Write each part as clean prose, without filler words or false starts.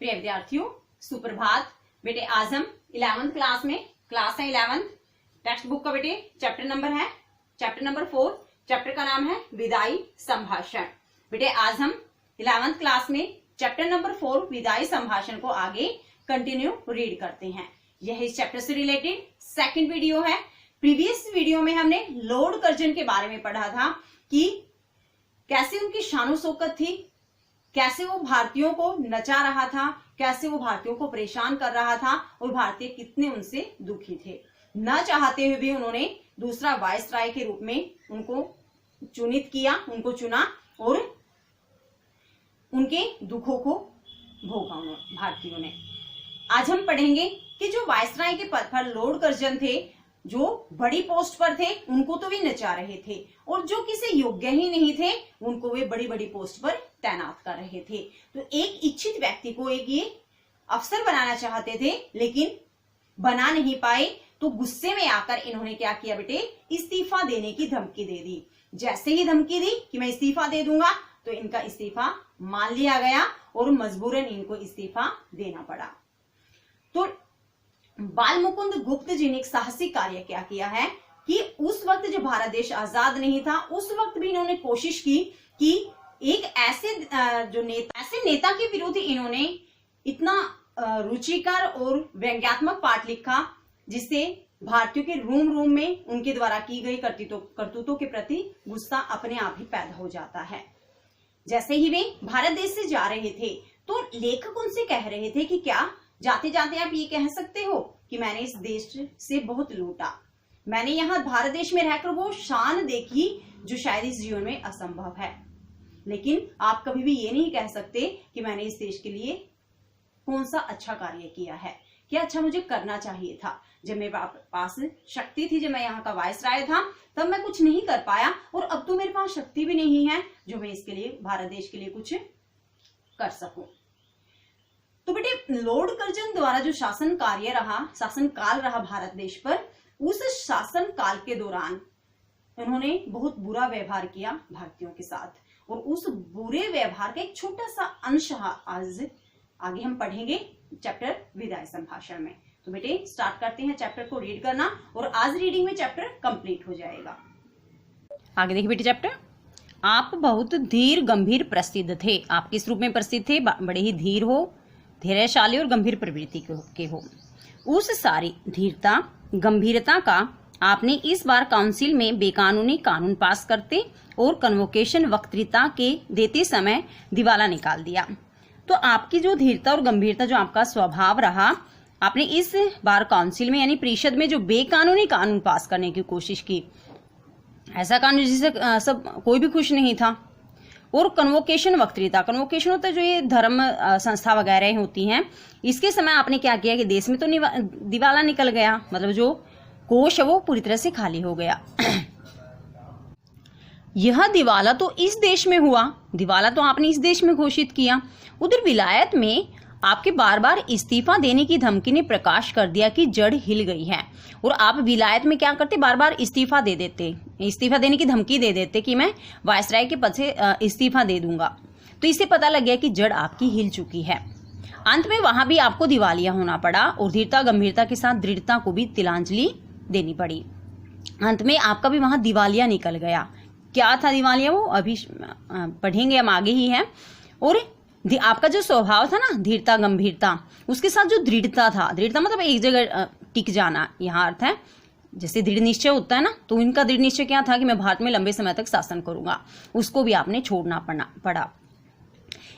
प्रिय विद्यार्थियों, सुप्रभात। बेटे आज हम 11th क्लास में, क्लास है 11th, टेक्स्ट बुक का बेटे चैप्टर नंबर है चैप्टर नंबर 4। चैप्टर का नाम है विदाई संभाषण। बेटे आज हम 11th क्लास में चैप्टर नंबर 4 विदाई संभाषण को आगे कंटिन्यू रीड करते हैं। यह इस चैप्टर से रिलेटेड सेकंड वीडियो है। प्रीवियस वीडियो में हमने लॉर्ड कर्जन के बारे में पढ़ा था कि कैसे उनकी शानो शौकत थी, कैसे वो भारतीयों को नचा रहा था, कैसे वो भारतीयों को परेशान कर रहा था और भारतीय कितने उनसे दुखी थे। न चाहते हुए भी उन्होंने दूसरा वायसराय के रूप में उनको चुनित किया, उनको चुना और उनके दुखों को भोगा उन्होंने भारतीयों ने। आज हम पढ़ेंगे कि जो वायसराय के पद पर लॉर्ड कर्जन थे, जो बड़ी पोस्ट पर थे, उनको तो वे नचा रहे थे और जो किसी योग्य ही नहीं थे उनको वे बड़ी बड़ी पोस्ट पर तैनात कर रहे थे। तो एक इच्छित व्यक्ति को एक ये अफसर बनाना चाहते थे लेकिन बना नहीं पाए, तो गुस्से में आकर इन्होंने क्या किया बेटे, इस्तीफा देने की धमकी दे दी। जैसे ही धमकी दी कि मैं इस्तीफा दे दूंगा, तो इनका इस्तीफा मान लिया गया और मजबूरन इनको इस्तीफा देना पड़ा। तो बाल मुकुंद गुप्त जी ने एक साहसिक कार्य क्या किया है कि उस वक्त जब भारत देश आजाद नहीं था, उस वक्त भी इन्होंने कोशिश की कि एक ऐसे नेता के विरुद्ध इन्होंने इतना रुचिकर और व्यंग्यात्मक पाठ लिखा जिससे भारतीयों के रूम में उनके द्वारा की गई करतूतों के प्रति गुस्सा अपने आप ही पैदा हो जाता है। जैसे ही वे भारत देश से जा रहे थे तो लेखक उनसे कह रहे थे कि क्या जाते जाते आप ये कह सकते हो कि मैंने इस देश से बहुत लूटा, मैंने यहाँ भारत देश में रहकर वो शान देखी जो शायद इस जीवन में असंभव है, लेकिन आप कभी भी ये नहीं कह सकते कि मैंने इस देश के लिए कौन सा अच्छा कार्य किया है, क्या अच्छा मुझे करना चाहिए था। जब मेरे पास शक्ति थी, जब मैं यहाँ का वायसराय था, तब मैं कुछ नहीं कर पाया और अब तो मेरे पास शक्ति भी नहीं है जो मैं इसके लिए, भारत देश के लिए कुछ कर सकूं। तो बेटे लॉर्ड कर्जन द्वारा जो शासन काल रहा भारत देश पर, उस शासन काल के दौरान उन्होंने बहुत बुरा व्यवहार किया भारतीयों के साथ और उस बुरे व्यवहार का एक छोटा सा अंश आज आगे हम पढ़ेंगे चैप्टर विदाई संभाषण में। तो बेटे स्टार्ट करते हैं चैप्टर को रीड करना और आज रीडिंग में चैप्टर कंप्लीट हो जाएगा। आगे देखिए बेटे चैप्टर, आप बहुत धीर गंभीर प्रसिद्ध थे। आप किस रूप में प्रसिद्ध थे? बड़े ही धीर हो, धैर्यशाली और गंभीर प्रवृत्ति के हो। उस सारी धीरता गंभीरता का आपने इस बार काउंसिल में बेकानूनी कानून पास करते और कन्वोकेशन वक्तृता के देते समय दिवाला निकाल दिया। तो आपकी जो धीरता और गंभीरता, जो आपका स्वभाव रहा, आपने इस बार काउंसिल में यानी परिषद में जो बेकानूनी कानून पास करने की कोशिश की, ऐसा कानून जिससे सब कोई भी खुश नहीं था। और कन्वोकेशन वक्तृता, कन्वोकेशन होता है जो ये धर्म संस्था वगैरह होती हैं, इसके समय आपने क्या किया कि देश में तो दिवाला निकल गया, मतलब जो कोष है वो पूरी तरह से खाली हो गया। यह दिवाला तो इस देश में हुआ, दिवाला तो आपने इस देश में घोषित किया। उधर विलायत में आपके बार बार इस्तीफा देने की धमकी ने प्रकाश कर दिया कि जड़ हिल गई है और आप विलायत में क्या करते, बार बार इस्तीफा दे देते, इस्तीफा देने की धमकी दे देते कि मैं वायसराय के पद से इस्तीफा दे दूंगा। तो इससे पता लग गया कि जड़ आपकी हिल चुकी है। अंत में वहां भी आपको दिवालिया होना पड़ा और धीरता गंभीरता के साथ दृढ़ता को भी तिलांजलि देनी पड़ी। अंत में आपका भी वहां दिवालिया निकल गया। क्या था दिवालिया? वो अभी पढ़ेंगे, हम आगे ही है। और आपका जो स्वभाव था ना, धीरता गंभीरता, उसके साथ जो दृढ़ता था, दृढ़ता मतलब एक जगह टिक जाना, यहाँ अर्थ है जैसे दृढ़ निश्चय होता है ना, तो इनका दृढ़ निश्चय क्या था कि मैं भारत में लंबे समय तक शासन करूंगा, उसको भी आपने छोड़ना पड़ा।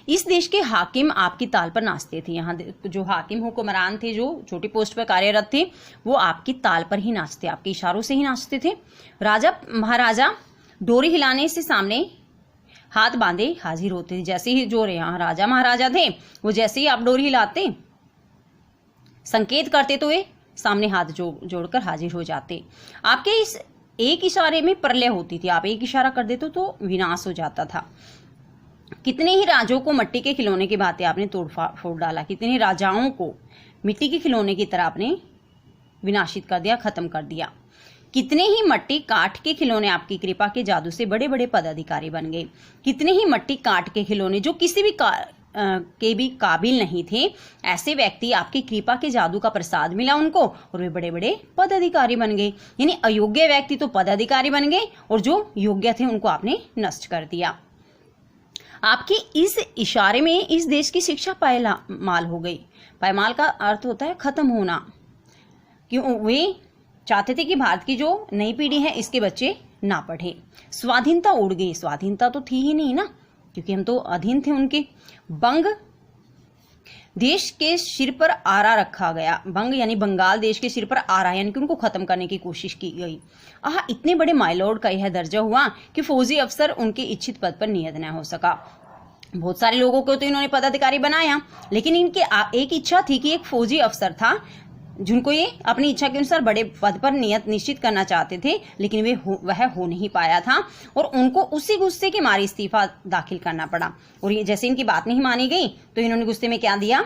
इस देश के हाकिम आपकी ताल पर नाचते थे। यहाँ जो हाकिम हुक्मरान थे, जो छोटी पोस्ट पर कार्यरत थे, वो आपकी ताल पर ही नाचते, आपके इशारों से ही नाचते थे। राजा महाराजा डोरी हिलाने से सामने हाथ बांधे हाजिर होते थे। जैसे ही जो यहाँ राजा महाराजा थे, वो जैसे ही आप डोरी हिलाते, संकेत करते, तो वे सामने हाथ जोड़कर हाजिर हो जाते। आपके इस एक इशारे में प्रलय होती थी, आप एक इशारा कर देते तो विनाश हो जाता था। कितने ही राजाओं को मिट्टी के खिलौने की बातें आपने तोड़ फोड़ डाला, कितने ही राजाओं को मिट्टी के खिलौने की तरह आपने विनाशित कर दिया, खत्म कर दिया। कितने ही मट्टी काट के खिलौने आपकी कृपा के जादू से बड़े बड़े पदाधिकारी बन गए। कितने ही मट्टी काट के खिलौने जो किसी भी के भी काबिल नहीं थे, ऐसे व्यक्ति आपकी कृपा के जादू का प्रसाद मिला उनको और वे बड़े बड़े पदाधिकारी बन गए। यानी अयोग्य व्यक्ति तो पदाधिकारी बन गए और जो योग्य थे उनको आपने नष्ट कर दिया। आपके इस इशारे में इस देश की शिक्षा पायमाल हो गई। पायमाल का अर्थ होता है खत्म होना। क्यों? वे चाहते थे कि भारत की जो नई पीढ़ी है इसके बच्चे ना पढ़े। स्वाधीनता उड़ गई। स्वाधीनता तो थी ही नहीं ना, क्योंकि हम तो अधीन थे उनके। बंग देश के सिर पर आरा रखा गया। बंग यानी बंगाल देश के सिर पर आरा, यानी कि उनको खत्म करने की कोशिश की गई। इतने बड़े माइलॉर्ड का यह दर्जा हुआ कि फौजी अफसर उनके इच्छित पद पर नियत न हो सका। बहुत सारे लोगों को तो इन्होंने पदाधिकारी बनाया, लेकिन इनके एक इच्छा थी कि एक फौजी अफसर था जिनको ये अपनी इच्छा के अनुसार बड़े पद पर नियत निश्चित करना चाहते थे, लेकिन वह हो नहीं पाया था और उनको उसी गुस्से के मारे इस्तीफा दाखिल करना पड़ा। और ये जैसे इनकी बात नहीं मानी गई तो इन्होंने गुस्से में क्या दिया,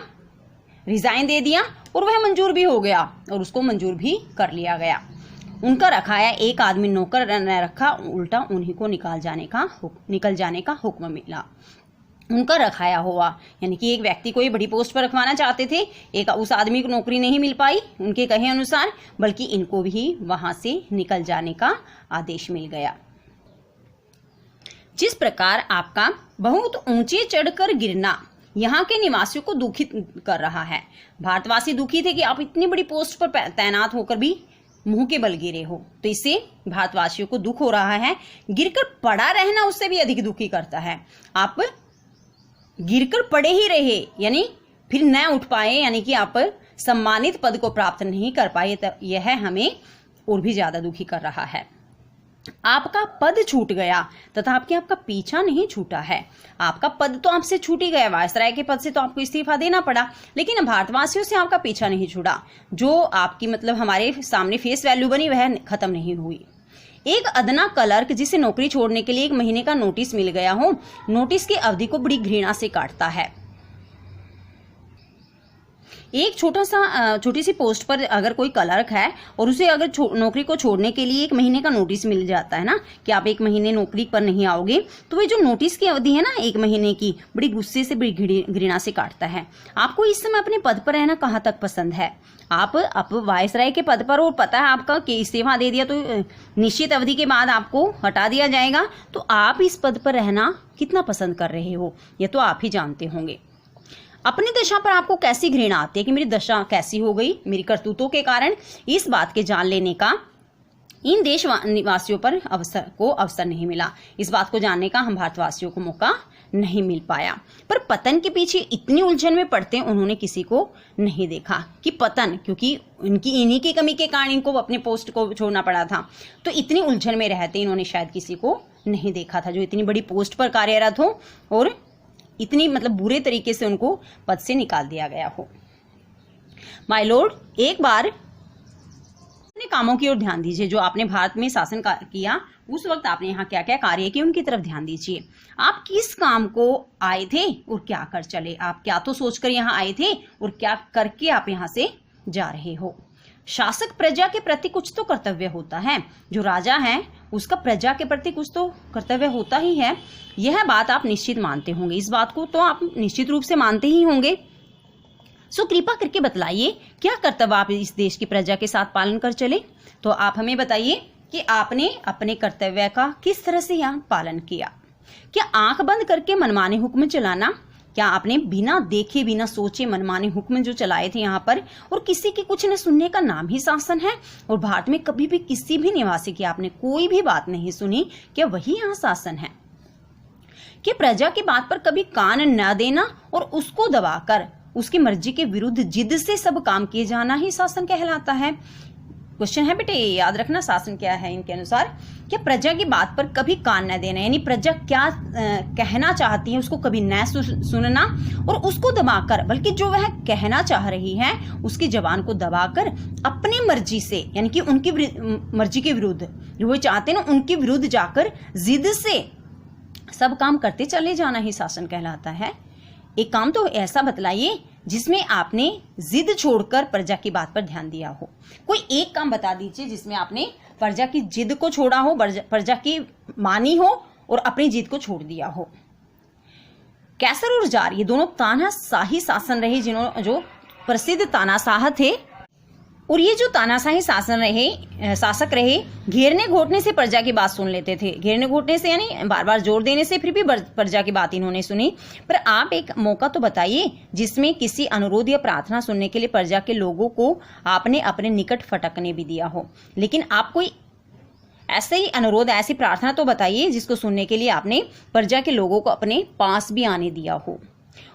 रिजाइन दे दिया और वह मंजूर भी हो गया और उसको मंजूर भी कर लिया गया। उनका रखाया एक आदमी नौकर न रखा, उल्टा उन्हीं को निकल जाने का हुक्म मिला। उनका रखाया हुआ यानी कि एक व्यक्ति को ये बड़ी पोस्ट पर रखवाना चाहते थे, उस आदमी को नौकरी नहीं मिल पाई उनके कहे अनुसार, बल्कि इनको भी वहां से निकल जाने का आदेश मिल गया। जिस प्रकार आपका बहुत ऊंचे चढ़कर गिरना यहाँ के निवासियों को दुखित कर रहा है। भारतवासी दुखी थे कि आप इतनी बड़ी पोस्ट पर तैनात होकर भी मुंह के बल गिरे हो, तो इससे भारतवासियों को दुख हो रहा है। गिरकर पड़ा रहना उससे भी अधिक दुखी करता है। आप गिरकर पड़े ही रहे यानी फिर न उठ पाए, यानी कि आप सम्मानित पद को प्राप्त नहीं कर पाए, तो यह हमें और भी ज्यादा दुखी कर रहा है। आपका पद छूट गया तथा आपका पीछा नहीं छूटा है। आपका पद तो आपसे छूट ही गया, वायसराय के पद से तो आपको इस्तीफा देना पड़ा, लेकिन भारतवासियों से आपका पीछा नहीं छूटा। जो आपकी मतलब हमारे सामने फेस वैल्यू बनी वह खत्म नहीं हुई। एक अदना क्लर्क जिसे नौकरी छोड़ने के लिए 1 महीने का नोटिस मिल गया हो, नोटिस की अवधि को बड़ी घृणा से काटता है। एक छोटी सी पोस्ट पर अगर कोई क्लर्क है और उसे अगर नौकरी को छोड़ने के लिए 1 महीने का नोटिस मिल जाता है ना कि आप 1 महीने नौकरी पर नहीं आओगे, तो वे जो नोटिस की अवधि है ना 1 महीने की, बड़ी गुस्से से बड़ी घृणा से काटता है। आपको इस समय अपने पद पर रहना कहाँ तक पसंद है? आप वायसराय के पद पर और पता है आपका कि इस्तीफा दे दिया तो निश्चित अवधि के बाद आपको हटा दिया जाएगा, तो आप इस पद पर रहना कितना पसंद कर रहे हो ये तो आप ही जानते होंगे। अपनी दशा पर आपको कैसी घृणा आती है कि मेरी दशा कैसी हो गई मेरी करतूतों के कारण, इस बात के जान लेने का इन देश निवासियों पर अवसर नहीं मिला। इस बात को जानने का हम भारतवासियों को मौका नहीं मिल पाया। पर पतन के पीछे इतनी उलझन में पड़ते उन्होंने किसी को नहीं देखा कि पतन, क्योंकि इन्हीं की कमी के कारण इनको अपने पोस्ट को छोड़ना पड़ा था, तो इतनी उलझन में रहते इन्होंने शायद किसी को नहीं देखा था जो इतनी बड़ी पोस्ट पर कार्यरत हो और इतनी मतलब बुरे तरीके से उनको पद से निकाल दिया गया हो। माय लॉर्ड, एक बार अपने कामों की ओर ध्यान दीजिए। जो आपने भारत में शासन किया उस वक्त आपने यहाँ क्या क्या कार्य किए उनकी तरफ ध्यान दीजिए। आप किस काम को आए थे और क्या कर चले? आप क्या तो सोचकर यहाँ आए थे और क्या करके आप यहाँ से जा रहे हो? शासक प्रजा के प्रति कुछ तो कर्तव्य होता है। जो राजा है उसका प्रजा के प्रति कुछ तो कर्तव्य होता ही है। यह बात आप निश्चित मानते होंगे, इस बात को तो आप निश्चित रूप से मानते ही होंगे। सो कृपा करके बतलाइए क्या कर्तव्य आप इस देश की प्रजा के साथ पालन कर चले। तो आप हमें बताइए कि आपने अपने कर्तव्य का किस तरह से यहाँ पालन किया। क्या आंख बंद करके मनमाने हुक्म चलाना, क्या आपने बिना देखे बिना सोचे मनमाने हुक्म जो चलाए थे यहाँ पर और किसी की कुछ न सुनने का नाम ही शासन है? और भारत में कभी भी किसी भी निवासी की आपने कोई भी बात नहीं सुनी, क्या वही यहाँ शासन है? कि प्रजा की बात पर कभी कान न देना और उसको दबाकर उसकी मर्जी के विरुद्ध जिद से सब काम किए जाना ही शासन कहलाता है। क्वेश्चन है बेटे, याद रखना शासन क्या है इनके अनुसार। क्या प्रजा की बात पर कभी कान न देना, यानी प्रजा क्या कहना चाहती है उसको कभी न सुनना और उसको दबाकर, बल्कि जो वह कहना चाह रही है उसकी जबान को दबाकर अपनी मर्जी से, यानी कि उनकी मर्जी के विरुद्ध जो वो चाहते हैं ना उनके विरुद्ध जाकर जिद से सब काम करते चले जाना ही शासन कहलाता है। एक काम तो ऐसा बतलाइए जिसमें आपने जिद छोड़कर प्रजा की बात पर ध्यान दिया हो। कोई एक काम बता दीजिए जिसमें आपने प्रजा की जिद को छोड़ा हो, प्रजा की मानी हो और अपनी जिद को छोड़ दिया हो। कैसर और जार ये दोनों तानाशाही शासन रहे, जो प्रसिद्ध तानाशाह थे। और ये जो तानाशाही शासक रहे, घेरने घोटने से प्रजा की बात सुन लेते थे। घेरने घोटने से यानी बार बार जोर देने से फिर भी प्रजा की बात इन्होंने सुनी। पर आप एक मौका तो बताइए जिसमें किसी अनुरोध या प्रार्थना सुनने के लिए प्रजा के लोगों को आपने अपने निकट फटकने भी दिया हो। लेकिन आप कोई ऐसे ही अनुरोध, ऐसी प्रार्थना तो बताइए जिसको सुनने के लिए आपने प्रजा के लोगों को अपने पास भी आने दिया हो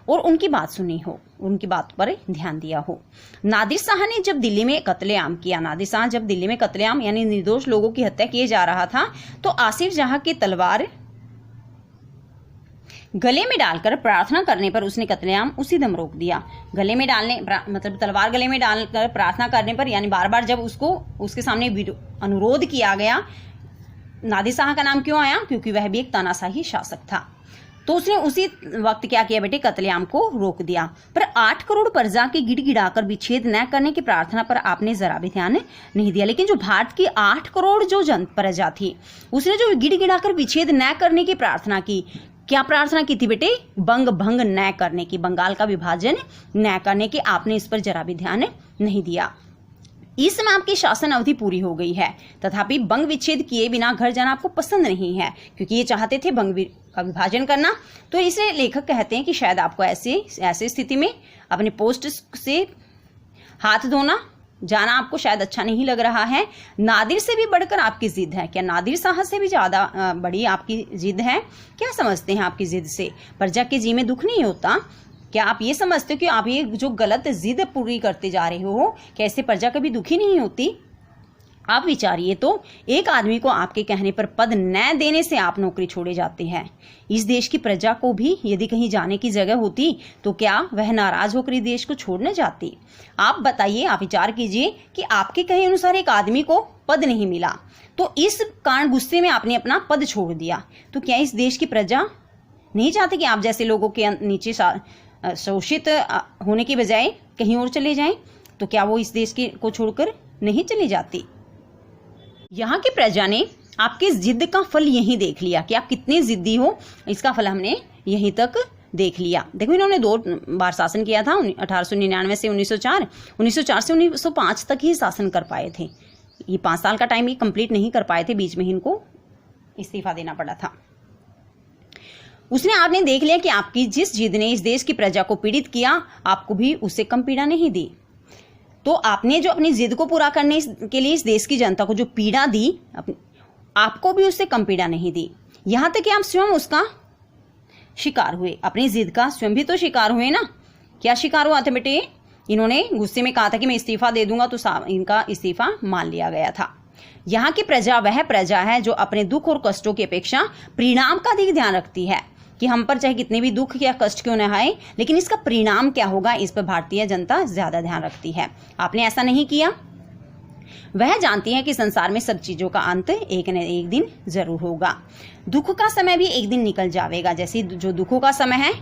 और उनकी बात सुनी हो, उनकी बात पर ध्यान दिया हो। नादिर शाह ने जब दिल्ली में कत्लेआम किया, नादिर शाह जब दिल्ली में कत्लेआम यानी निर्दोष लोगों की हत्या किए जा रहा था, तो आसिफ जहां की तलवार गले में डालकर प्रार्थना करने पर उसने कत्लेआम उसी दम रोक दिया। गले में डालने मतलब तलवार गले में डालकर प्रार्थना करने पर, यानी बार बार जब उसके सामने अनुरोध किया गया। नादिर शाह का नाम क्यों आया? क्योंकि वह भी एक तानाशाही शासक था। तो उसने उसी वक्त क्या किया बेटे? कत्लेआम को रोक दिया। पर 8 करोड़ प्रजा के गिड़गिड़ाकर विच्छेद न करने की प्रार्थना पर आपने जरा भी ध्यान नहीं दिया। लेकिन जो भारत की 8 करोड़ जो प्रजा थी, उसने जो गिड़गिड़ाकर विच्छेद न करने की प्रार्थना की, क्या प्रार्थना की थी बेटे? भंग न करने की, बंगाल का विभाजन न करने की। आपने इस पर जरा भी ध्यान नहीं दिया। इस समय आपकी शासन अवधि पूरी हो गई है, तथापि बंग विच्छेद किए बिना घर जाना आपको पसंद नहीं है, क्योंकि ये चाहते थे बंग का विभाजन करना। तो इसलिए लेखक कहते हैं कि शायद आपको ऐसी स्थिति में अपने पोस्ट से हाथ धोना जाना आपको शायद अच्छा नहीं लग रहा है। नादिर से भी बढ़कर आपकी जिद है। क्या नादिर शाह से भी ज्यादा बड़ी आपकी जिद है? क्या समझते हैं आपकी जिद से? प्रजा के जी में दुख नहीं होता? क्या आप ये समझते हो कि आप ये जो गलत जिद पूरी करते जा रहे हो, क्या इससे प्रजा कभी दुखी नहीं होती? आप विचारिए तो, एक आदमी को आपके कहने पर पद न देने से आप नौकरी छोड़े जाते हैं। इस देश की प्रजा को भी यदि कहीं जाने की जगह होती तो क्या वह नाराज होकर इस देश को छोड़ने जाती? आप बताइए, आप विचार कीजिए कि आपके कहे अनुसार एक आदमी को पद नहीं मिला, तो इस कारण गुस्से में आपने अपना पद छोड़ दिया। तो क्या इस देश की प्रजा नहीं चाहती कि आप जैसे लोगों के नीचे शोषित होने की बजाय कहीं और चले जाएं? तो क्या वो इस देश को छोड़कर नहीं चली जाती? यहाँ की प्रजा ने आपकी जिद का फल यहीं देख लिया कि आप कितने जिद्दी हो। इसका फल हमने यहीं तक देख लिया। देखो, इन्होंने 2 बार शासन किया था, 1899 से 1904, 1904 से 1905 तक ही शासन कर पाए थे। ये 5 साल का टाइम ही कंप्लीट नहीं कर पाए थे, बीच में ही इनको इस्तीफा देना पड़ा था। उसने आपने देख लिया कि आपकी जिस जिद ने इस देश की प्रजा को पीड़ित किया, आपको भी उससे कम पीड़ा नहीं दी। तो आपने जो अपनी जिद को पूरा करने के लिए इस देश की जनता को जो पीड़ा दी, आपको भी उससे कम पीड़ा नहीं दी। यहां तक कि आप स्वयं उसका शिकार हुए, अपनी जिद का स्वयं भी तो शिकार हुए ना। क्या शिकार हुआ था बेटे? इन्होंने गुस्से में कहा था कि मैं इस्तीफा दे दूंगा, तो इनका इस्तीफा मान लिया गया था। यहाँ की प्रजा वह प्रजा है जो अपने दुख और कष्टों की अपेक्षा परिणाम का अधिक ध्यान रखती है कि हम पर चाहे कितने भी दुख या कष्ट क्यों न आए, लेकिन इसका परिणाम क्या होगा, इस पर भारतीय जनता ज्यादा ध्यान रखती है। आपने ऐसा नहीं किया। वह जानती है कि संसार में सब चीजों का अंत एक न एक दिन जरूर होगा। दुख का समय भी एक दिन निकल जाएगा, जैसे जो दुखों का समय है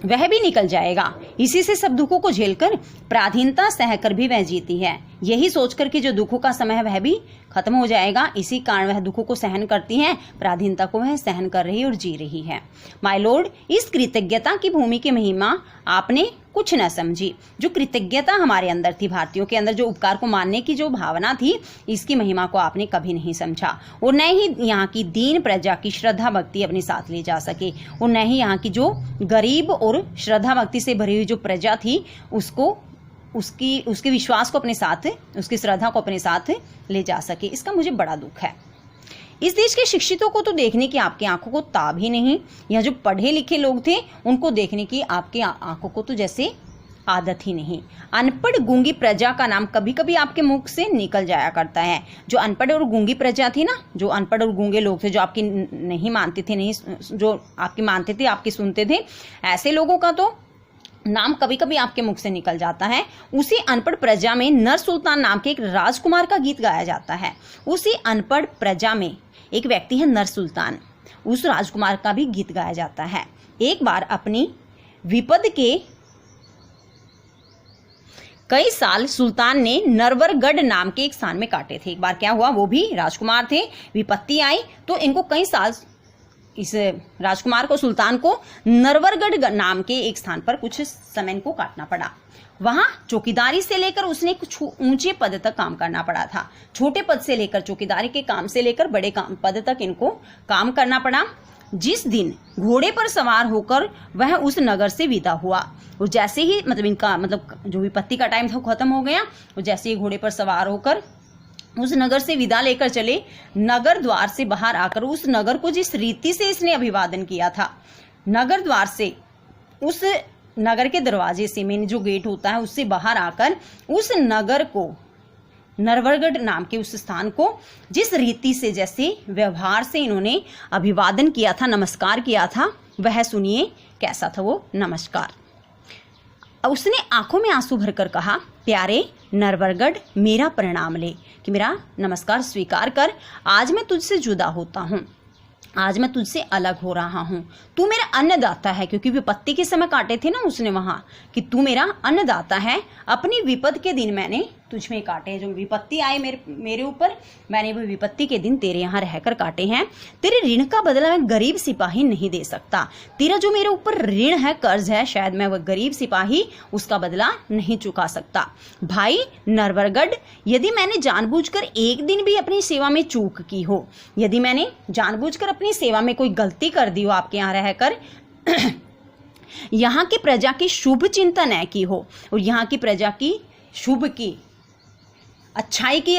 वह भी निकल जाएगा। इसी से सब दुखों को झेलकर पराधीनता सहकर भी वह जीती है, यही सोचकर कि जो दुखों का समय है वह भी खत्म हो जाएगा। इसी कारण वह दुखों को सहन करती है, पराधीनता को वह सहन कर रही और जी रही है। माय लॉर्ड, इस कृतज्ञता की भूमि की महिमा आपने कुछ न समझी। जो कृतज्ञता हमारे अंदर थी, भारतीयों के अंदर जो उपकार को मानने की जो भावना थी, इसकी महिमा को आपने कभी नहीं समझा, और न ही यहाँ की दीन प्रजा की श्रद्धा भक्ति अपने साथ ले जा सके, और न ही यहाँ की जो गरीब और श्रद्धा भक्ति से भरी हुई जो प्रजा थी उसको उसके विश्वास को अपने साथ, उसकी श्रद्धा को अपने साथ ले जा सके। इसका मुझे बड़ा दुख है। इस देश के शिक्षितों को तो देखने की आपकी आंखों को ताब ही नहीं। यह जो पढ़े लिखे लोग थे उनको देखने की आपकी आंखों को तो जैसे आदत ही नहीं। अनपढ़ गूंगी प्रजा का नाम कभी कभी आपके मुख से निकल जाया करता है। जो अनपढ़ और गूंगी प्रजा थी ना, जो अनपढ़ और गूंगे लोग थे, जो आपकी नहीं मानते थे, नहीं जो आपकी मानते थे, आपकी सुनते थे, ऐसे लोगों का तो नाम कभी कभी आपके मुख से निकल जाता है। उसी अनपढ़ प्रजा में नर सुल्तान नाम के एक राजकुमार का गीत गाया जाता है। उसी अनपढ़ प्रजा में एक व्यक्ति है नर सुल्तान, उस राजकुमार का भी गीत गाया जाता है। एक बार अपनी विपद के कई साल सुल्तान ने नरवरगढ़ नाम के एक स्थान में काटे थे। एक बार क्या हुआ, वो भी राजकुमार थे, विपत्ति आई तो इनको कई साल इस राजकुमार को, सुल्तान को नरवरगढ़ नाम के एक स्थान पर कुछ समय को काटना पड़ा। वहां चौकीदारी से लेकर उसने कुछ ऊंचे पद तक काम करना पड़ा था। छोटे पद से लेकर, चौकीदारी के काम से लेकर बड़े पद तक इनको काम करना पड़ा। जिस दिन घोड़े पर सवार होकर वह उस नगर से विदा हुआ, और जैसे ही इनका जो विपत्ति का टाइम था खत्म हो गया, और जैसे ही घोड़े पर सवार होकर उस नगर से विदा लेकर चले, नगर द्वार से बाहर आकर उस नगर को जिस रीति से इसने अभिवादन किया था, नगर द्वार से, उस नगर के दरवाजे से, मेन जो गेट होता है उससे बाहर आकर उस नगर को, नरवरगढ़ नाम के उस स्थान को जिस रीति से, जैसे व्यवहार से इन्होंने अभिवादन किया था, नमस्कार किया था, वह सुनिए कैसा था वो नमस्कार। उसने आंखों में आंसू भरकर कहा, प्यारे नरवरगढ़, मेरा प्रणाम ले, कि मेरा नमस्कार स्वीकार कर। आज मैं तुझसे जुदा होता हूँ, आज मैं तुझसे अलग हो रहा हूँ। तू मेरा अन्नदाता है, क्योंकि विपत्ति के समय काटे थे ना उसने वहां, कि तू मेरा अन्नदाता है। अपनी विपद के दिन मैंने तुझ में काटे हैं, जो विपत्ति आए मेरे ऊपर, मैंने वो विपत्ति के दिन तेरे यहाँ रहकर काटे हैं। तेरे ऋण का बदला मैं गरीब सिपाही नहीं दे सकता। तेरा जो मेरे ऊपर ऋण है, कर्ज है, शायद मैं वह गरीब सिपाही उसका बदला नहीं चुका सकता। भाई नरवरगढ़, यदि मैंने जानबूझकर एक दिन भी अपनी सेवा में चूक की हो, यदि मैंने जानबूझकर अपनी सेवा में कोई गलती कर दी हो आपके यहाँ रहकर, यहाँ की प्रजा की शुभ चिंता न की हो, और यहाँ की प्रजा की शुभ की, अच्छाई की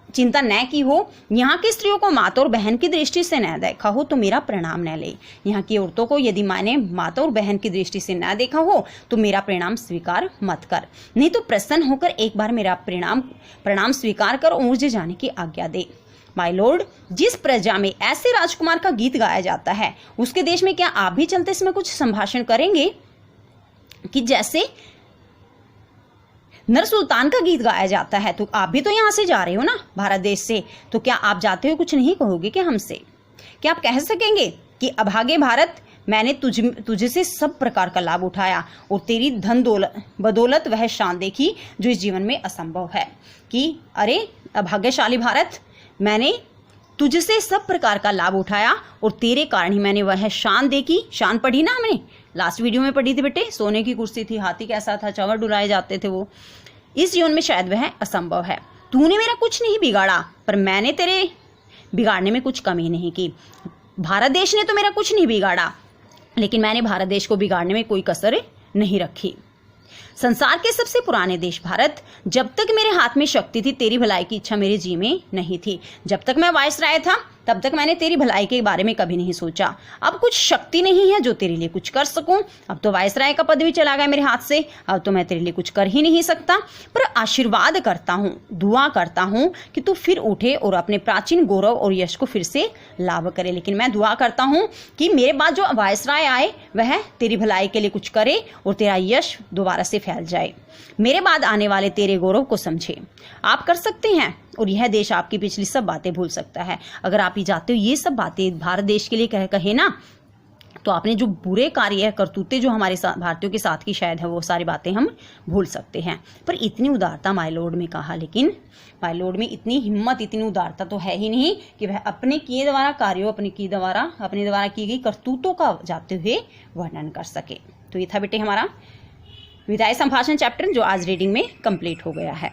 चिंता न की हो, यहाँ की स्त्रियों को माता और बहन की दृष्टि से न देखा हो, तो मेरा प्रणाम न ले। यहाँ की औरतों को यदि मैंने माता और बहन की दृष्टि से न देखा हो, तो मेरा प्रणाम स्वीकार मत कर, नहीं तो प्रसन्न होकर एक बार मेरा प्रणाम स्वीकार कर और मुझे जाने की आज्ञा दे। माय लॉर्ड, जिस प्रजा में ऐसे राजकुमार का गीत गाया जाता है, उसके देश में क्या आप भी चलते इसमें कुछ संभाषण करेंगे? कि जैसे नर सुल्तान का गीत गाया जाता है, तो आप भी तो यहाँ से जा रहे हो ना, भारत देश से, तो क्या आप जाते हुए कुछ नहीं कहोगे क्या हमसे? क्या आप कह सकेंगे कि अभागे भारत, मैंने तुझसे सब प्रकार का लाभ उठाया और तेरी धन बदौलत वह शान देखी जो इस जीवन में असंभव है। कि अरे अभाग्यशाली भारत, मैंने तुझसे सब प्रकार का लाभ उठाया और तेरे कारण ही मैंने वह शान देखी। शान पढ़ी ना हमने, लास्ट वीडियो में पढ़ी थी बेटे, सोने की कुर्सी थी, हाथी कैसा था, चंवर डुलाए जाते थे, वो इस जीवन में शायद वह असंभव है। तूने मेरा कुछ नहीं बिगाड़ा, पर मैंने तेरे बिगाड़ने में कुछ कमी नहीं की। भारत देश ने तो मेरा कुछ नहीं बिगाड़ा, लेकिन मैंने भारत देश को बिगाड़ने में कोई कसर नहीं रखी। संसार के सबसे पुराने देश भारत, जब तक मेरे हाथ में शक्ति थी, तेरी भलाई की इच्छा मेरे जी में नहीं थी। जब तक मैं वायसराय था, तब तक मैंने तेरी भलाई के बारे में कभी नहीं सोचा। अब कुछ शक्ति नहीं है जो तेरे लिए कुछ कर सकूं। अब तो वायसराय का पद भी चला गया मेरे हाथ से, अब तो मैं तेरे लिए कुछ कर ही नहीं सकता। पर आशीर्वाद करता हूँ, दुआ करता हूँ कि तू फिर उठे और अपने प्राचीन गौरव और यश को फिर से लाभ करे। लेकिन मैं दुआ करता हूँ कि मेरे बाद जो वायसराय आए वह तेरी भलाई के लिए कुछ करे और तेरा यश दोबारा से फैल जाए, मेरे बाद आने वाले तेरे गौरव को समझे। आप कर सकते हैं और यह देश आपकी पिछली सब बातें भूल सकता है। अगर आप ही जाते हो ये सब बातें भारत देश के लिए कहे ना, तो आपने जो बुरे कार्य करतूते जो हमारे साथ भारतीयों के साथ की शायद है, वो सारी बातें हम भूल सकते हैं। पर इतनी उदारता माय लॉर्ड में कहा, लेकिन माय लॉर्ड में इतनी हिम्मत, इतनी उदारता तो है ही नहीं कि वह अपने किए द्वारा कार्यों, अपने द्वारा की गई करतूतों का जाते हुए वर्णन कर सके। तो ये था बेटे हमारा विदाई संभाषण चैप्टर, जो आज रीडिंग में कंप्लीट हो गया है।